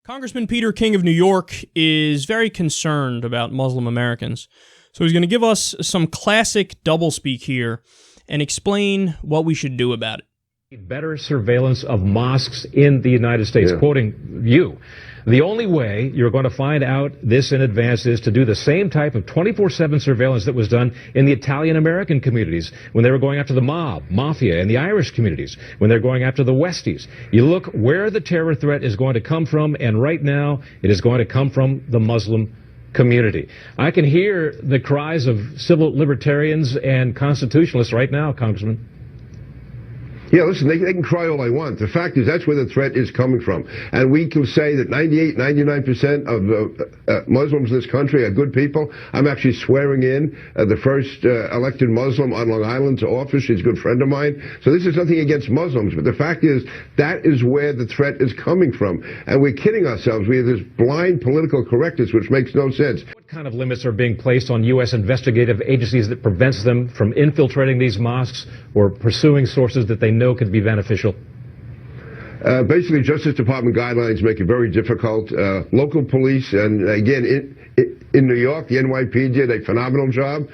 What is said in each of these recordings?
Congressman Peter King of New York is very concerned about Muslim Americans. So he's going to give us some classic doublespeak here and explain what we should do about it. Better surveillance of mosques in the United States, quoting you. The only way you're going to find out this in advance is to do the same type of 24/7 surveillance that was done in the Italian-American communities when they were going after the mob, mafia, and the Irish communities, when they're going after the Westies. You look where the terror threat is going to come from, and right now it is going to come from the Muslim community. I can hear the cries of civil libertarians and constitutionalists right now, Congressman. Yeah, listen, they can cry all they want. The fact is that's where the threat is coming from. And we can say that 98, 99% of Muslims in this country are good people. I'm actually swearing in the first elected Muslim on Long Island to office. She's a good friend of mine. So this is nothing against Muslims. But the fact is that is where the threat is coming from. And we're kidding ourselves. We have this blind political correctness, which makes no sense. What kind of limits are being placed on U.S. investigative agencies that prevents them from infiltrating these mosques or pursuing sources that they know could be beneficial? Basically, Justice Department guidelines make it very difficult. Local police, and again, in New York, the NYPD did a phenomenal job.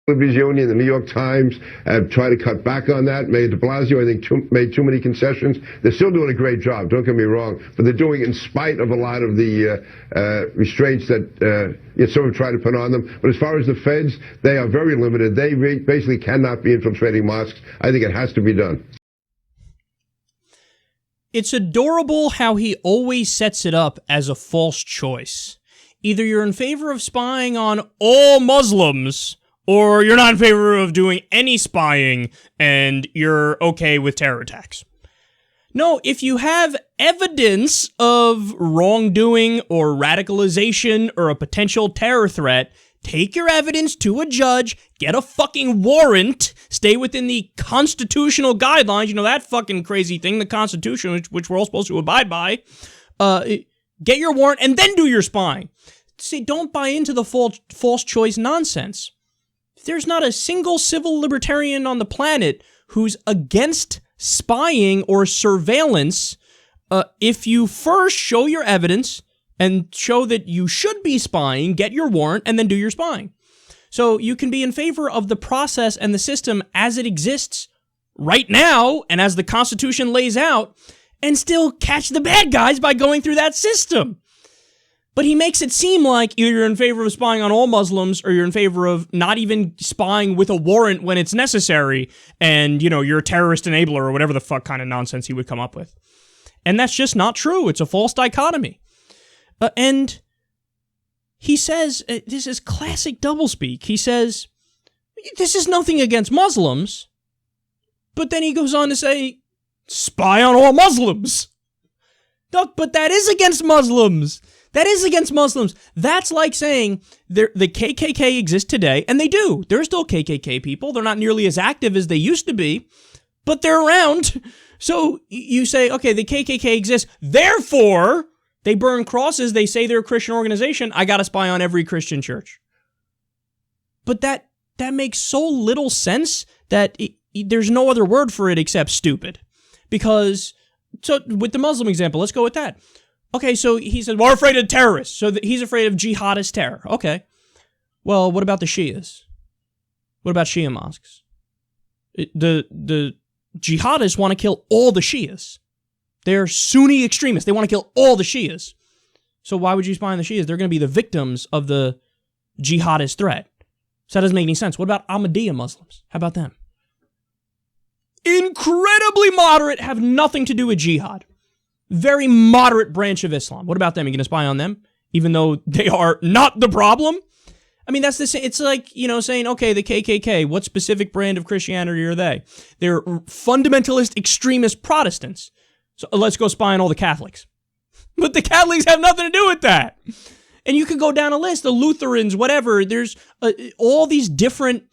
Liberties Union, the New York Times have tried to cut back on that. Mayor de Blasio, I think, made too many concessions. They're still doing a great job, don't get me wrong, but they're doing it in spite of a lot of the restraints that you sort of try to put on them. But as far as the feds, they are very limited. They basically cannot be infiltrating mosques. I think it has to be done. It's adorable how he always sets it up as a false choice. Either you're in favor of spying on all Muslims, or you're not in favor of doing any spying, and you're okay with terror attacks. No, if you have evidence of wrongdoing or radicalization or a potential terror threat, take your evidence to a judge, get a fucking warrant, stay within the constitutional guidelines, you know, that fucking crazy thing, the Constitution, which we're all supposed to abide by, get your warrant, and then do your spying. See, don't buy into the false choice nonsense. There's not a single civil libertarian on the planet who's against spying or surveillance if you first show your evidence and show that you should be spying, get your warrant, and then do your spying. So you can be in favor of the process and the system as it exists right now and as the Constitution lays out, and still catch the bad guys by going through that system. But he makes it seem like either you're in favor of spying on all Muslims or you're in favor of not even spying with a warrant when it's necessary and, you know, you're a terrorist enabler or whatever the fuck kind of nonsense he would come up with. And that's just not true. It's a false dichotomy. And he says, this is classic doublespeak. He says, this is nothing against Muslims. But then he goes on to say, spy on all Muslims. But that is against Muslims. That is against Muslims. That's like saying the KKK exists today, and they do. There are still KKK people. They're not nearly as active as they used to be, but they're around. So you say, okay, the KKK exists, therefore they burn crosses, they say they're a Christian organization, I gotta spy on every Christian church. But that makes so little sense that there's no other word for it except stupid. Because, so with the Muslim example, let's go with that. Okay, so he said, we're afraid of terrorists, so he's afraid of jihadist terror. Okay. Well, what about the Shias? What about Shia mosques? The jihadists want to kill all the Shias. They're Sunni extremists. They want to kill all the Shias. So why would you spy on the Shias? They're going to be the victims of the jihadist threat. So that doesn't make any sense. What about Ahmadiyya Muslims? How about them? Incredibly moderate, have nothing to do with jihad. Very moderate branch of Islam. What about them? Are you going to spy on them? Even though they are not the problem? I mean, that's the same. It's like, you know, saying, okay, the KKK, what specific brand of Christianity are they? They're fundamentalist, extremist Protestants. So let's go spy on all the Catholics. But the Catholics have nothing to do with that. And you could go down a list, the Lutherans, whatever. There's all these different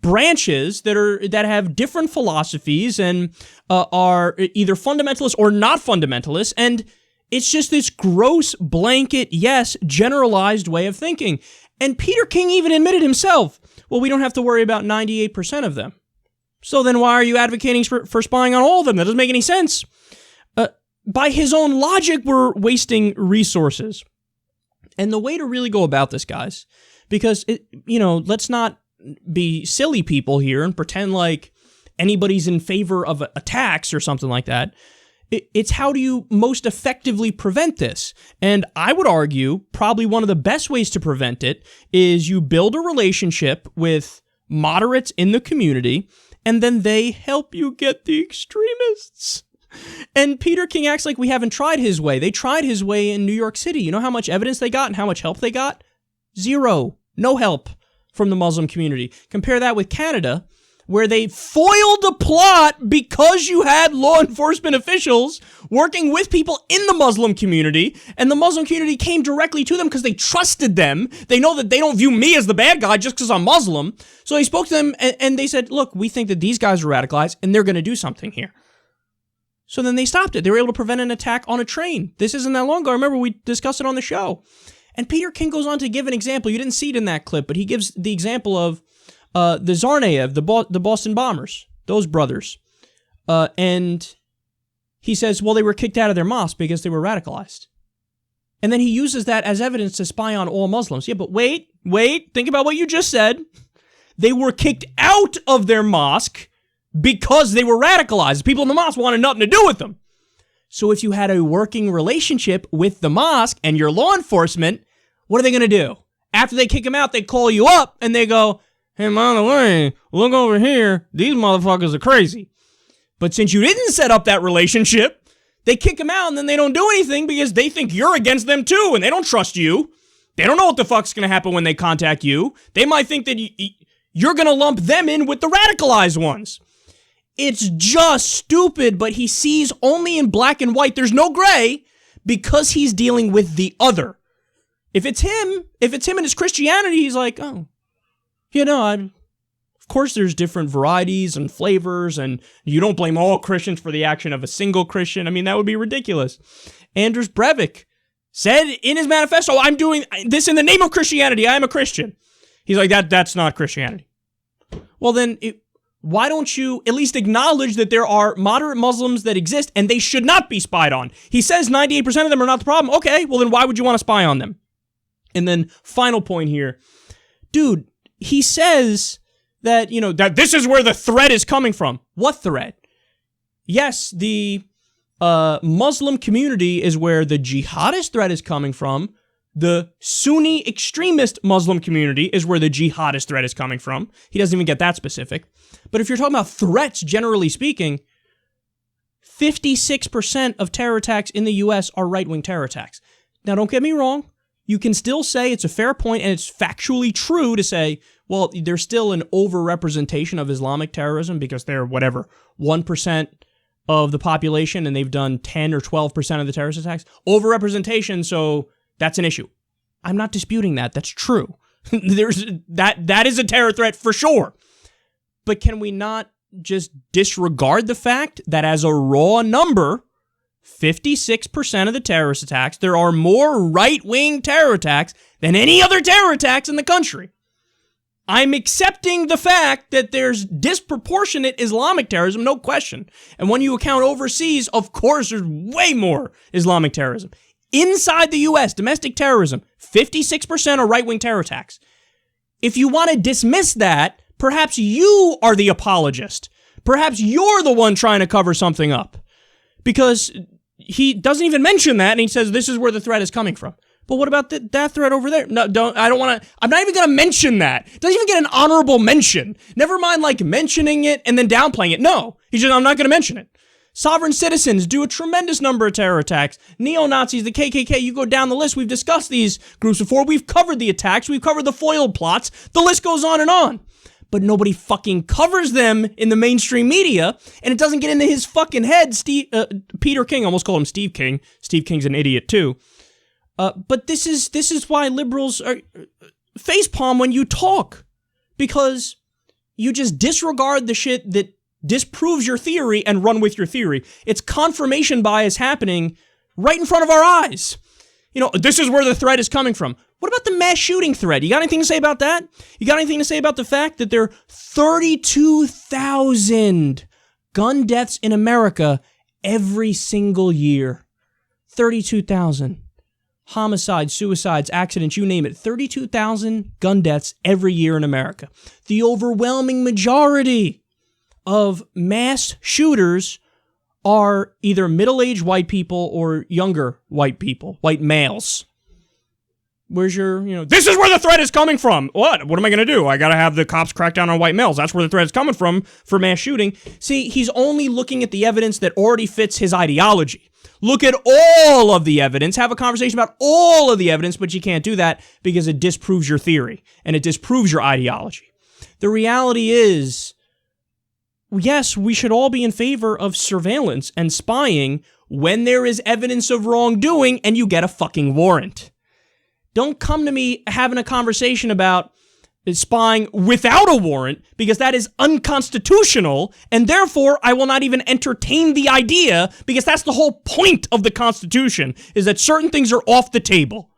branches that have different philosophies and are either fundamentalist or not fundamentalist, and it's just this gross blanket, yes, generalized way of thinking. And Peter King even admitted himself, well, we don't have to worry about 98% of them. So then why are you advocating for spying on all of them? That doesn't make any sense. by his own logic, we're wasting resources. And the way to really go about this, guys, because, let's not be silly people here and pretend like anybody's in favor of a tax or something like that. It's how do you most effectively prevent this? And I would argue probably one of the best ways to prevent it is you build a relationship with moderates in the community, and then they help you get the extremists. And Peter King acts like we haven't tried his way. They tried his way in New York City. You know how much evidence they got and how much help they got? Zero. No help from the Muslim community. Compare that with Canada, where they foiled a plot because you had law enforcement officials working with people in the Muslim community, and the Muslim community came directly to them because they trusted them. They know that they don't view me as the bad guy just because I'm Muslim. So they spoke to them, and they said, look, we think that these guys are radicalized, and they're going to do something here. So then they stopped it. They were able to prevent an attack on a train. This isn't that long ago. I remember we discussed it on the show. And Peter King goes on to give an example. You didn't see it in that clip, but he gives the example of the Tsarnaev, the Boston bombers, those brothers. And he says, well, they were kicked out of their mosque because they were radicalized. And then he uses that as evidence to spy on all Muslims. Yeah, but wait, think about what you just said. They were kicked out of their mosque because they were radicalized. People in the mosque wanted nothing to do with them. So if you had a working relationship with the mosque and your law enforcement, what are they going to do? After they kick them out, they call you up and they go, hey, by the way, look over here. These motherfuckers are crazy. But since you didn't set up that relationship, they kick them out and then they don't do anything because they think you're against them too and they don't trust you. They don't know what the fuck's going to happen when they contact you. They might think that you're going to lump them in with the radicalized ones. It's just stupid, but he sees only in black and white. There's no gray because he's dealing with the other. If it's him and his Christianity, he's like, oh, of course there's different varieties and flavors, and you don't blame all Christians for the action of a single Christian. I mean, that would be ridiculous. Anders Breivik said in his manifesto, I'm doing this in the name of Christianity. I am a Christian. He's like, that's not Christianity. Well, then why don't you at least acknowledge that there are moderate Muslims that exist and they should not be spied on? He says 98% of them are not the problem. Okay, well then why would you want to spy on them? And then final point here. Dude, he says that, that this is where the threat is coming from. What threat? Yes, the Muslim community is where the jihadist threat is coming from. The Sunni extremist Muslim community is where the jihadist threat is coming from. He doesn't even get that specific. But if you're talking about threats, generally speaking, 56% of terror attacks in the U.S. are right-wing terror attacks. Now, don't get me wrong. You can still say it's a fair point and it's factually true to say, well, there's still an overrepresentation of Islamic terrorism because they're, 1% of the population and they've done 10 or 12% of the terrorist attacks. Overrepresentation, so that's an issue. I'm not disputing that. That's true. That is a terror threat for sure. But can we not just disregard the fact that as a raw number, 56% of the terrorist attacks, there are more right-wing terror attacks than any other terror attacks in the country. I'm accepting the fact that there's disproportionate Islamic terrorism, no question. And when you account overseas, of course, there's way more Islamic terrorism. Inside the U.S., domestic terrorism, 56% are right-wing terror attacks. If you want to dismiss that, perhaps you are the apologist. Perhaps you're the one trying to cover something up. Because he doesn't even mention that, and he says this is where the threat is coming from. But what about that threat over there? No, I don't want to. I'm not even going to mention that. It doesn't even get an honorable mention. Never mind mentioning it and then downplaying it. No, I'm not going to mention it. Sovereign citizens do a tremendous number of terror attacks. Neo-Nazis, the KKK, you go down the list. We've discussed these groups before. We've covered the attacks. We've covered the foiled plots. The list goes on and on. But nobody fucking covers them in the mainstream media, and it doesn't get into his fucking head. Peter King, I almost called him Steve King. Steve King's an idiot too. But this is why liberals are facepalm when you talk, because you just disregard the shit that disproves your theory and run with your theory. It's confirmation bias happening right in front of our eyes. This is where the threat is coming from. What about the mass shooting threat? You got anything to say about that? You got anything to say about the fact that there are 32,000 gun deaths in America every single year. 32,000. Homicides, suicides, accidents, you name it. 32,000 gun deaths every year in America. The overwhelming majority of mass shooters are either middle-aged white people or younger white people, white males. Where's your, this is where the threat is coming from. What am I going to do? I got to have the cops crack down on white males. That's where the threat is coming from for mass shooting. See, he's only looking at the evidence that already fits his ideology. Look at all of the evidence, have a conversation about all of the evidence, but you can't do that because it disproves your theory and it disproves your ideology. The reality is, yes, we should all be in favor of surveillance and spying when there is evidence of wrongdoing and you get a fucking warrant. Don't come to me having a conversation about spying without a warrant, because that is unconstitutional, and therefore I will not even entertain the idea, because that's the whole point of the Constitution, is that certain things are off the table.